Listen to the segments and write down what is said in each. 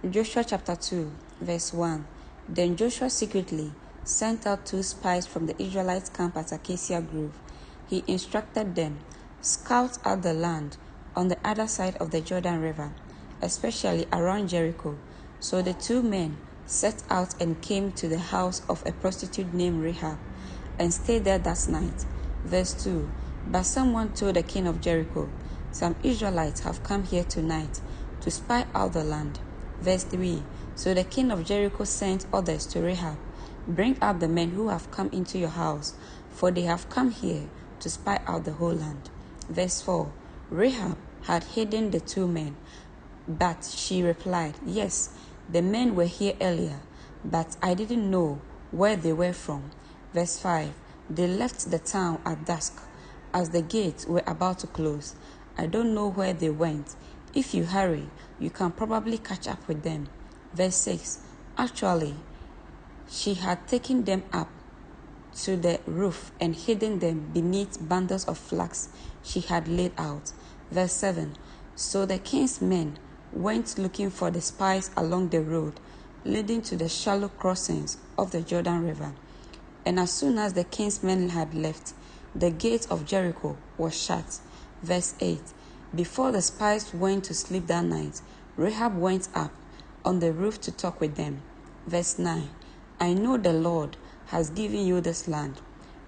Joshua chapter 2, verse 1. Then Joshua secretly sent out 2 spies from the Israelites' camp at Acacia Grove. He instructed them, "Scout out the land on the other side of the Jordan River, especially around Jericho." So the 2 men set out and came to the house of a prostitute named Rahab and stayed there that night. Verse 2. But someone told the king of Jericho, "Some Israelites have come here tonight to spy out the land." Verse 3. So the king of Jericho sent others to Rahab, "Bring up the men who have come into your house, for they have come here to spy out the whole land." Verse 4. Rahab had hidden the 2 men, but she replied, "Yes, the men were here earlier, but I didn't know where they were from." Verse 5. They left the town at dusk, as the gates were about to close. I don't know where they went. If you hurry, you can probably catch up with them. Verse 6. Actually, she had taken them up to the roof and hidden them beneath bundles of flax she had laid out. Verse 7. So the king's men went looking for the spies along the road leading to the shallow crossings of the Jordan River. And as soon as the king's men had left, the gate of Jericho was shut. Verse 8. Before the spies went to sleep that night, Rahab went up on the roof to talk with them. Verse 9. I know the Lord has given you this land.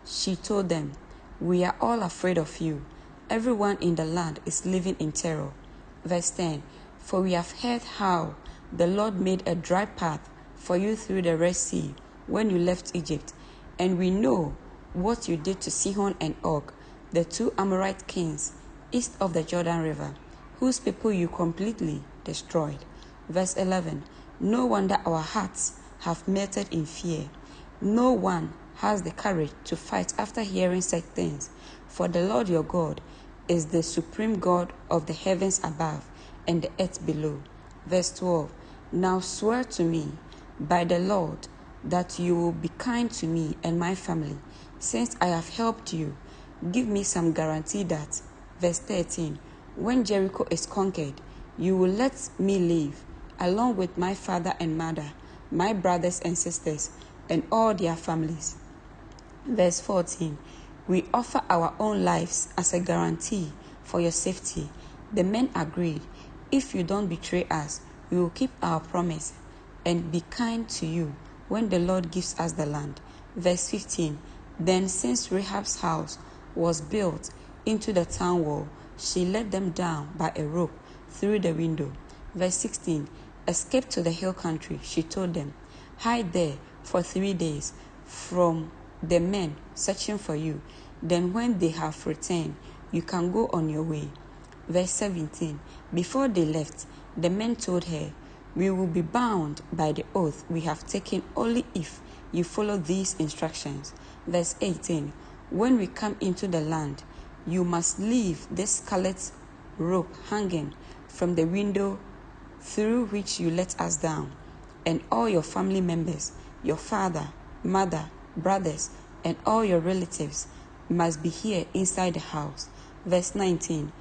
She told them, "We are all afraid of you. Everyone in the land is living in terror." Verse 10. For we have heard how the Lord made a dry path for you through the Red Sea when you left Egypt, and we know what you did to Sihon and Og, the 2 Amorite kings east of the Jordan River, whose people you completely destroyed. Verse 11. No wonder our hearts have melted in fear. No one has the courage to fight after hearing such things, for the Lord your God is the supreme God of the heavens above and the earth below. Verse 12. Now swear to me by the Lord that you will be kind to me and my family, since I have helped you. Give me some guarantee that. Verse 13. When Jericho is conquered, you will let me live, along with my father and mother, my brothers and sisters, and all their families. Verse 14. We offer our own lives as a guarantee for your safety. The men agreed, "If you don't betray us, we will keep our promise and be kind to you when the Lord gives us the land." Verse 15. Then since Rahab's house was built into the town wall, she let them down by a rope through the window. Verse 16. Escape to the hill country, she told them. Hide there for 3 days from the men searching for you. Then when they have returned, you can go on your way. Verse 17. Before they left, the men told her, "We will be bound by the oath we have taken only if you follow these instructions." Verse 18. When we come into the land, you must leave this scarlet rope hanging from the window through which you let us down, and all your family members, your father, mother, brothers, and all your relatives must be here inside the house. Verse 19.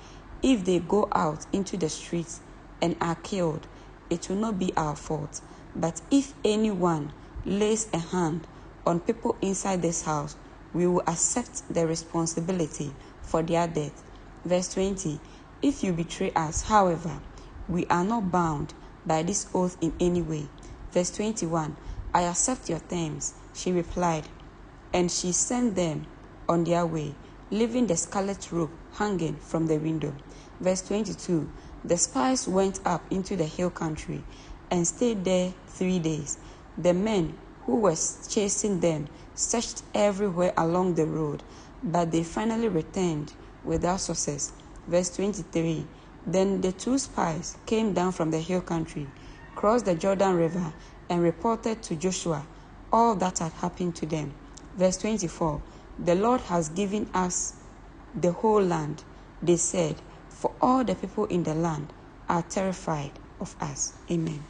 If they go out into the streets and are killed, it will not be our fault. But if anyone lays a hand on people inside this house, we will accept the responsibility for their death. Verse 20. If you betray us, however, we are not bound by this oath in any way. Verse 21. I accept your terms, she replied, and she sent them on their way, leaving the scarlet rope hanging from the window. Verse 22. The spies went up into the hill country and stayed there 3 days. The men who were chasing them searched everywhere along the road, but they finally returned without success. Verse 23. Then the 2 spies came down from the hill country, crossed the Jordan River, and reported to Joshua all that had happened to them. Verse 24. The Lord has given us the whole land, they said, for all the people in the land are terrified of us. Amen.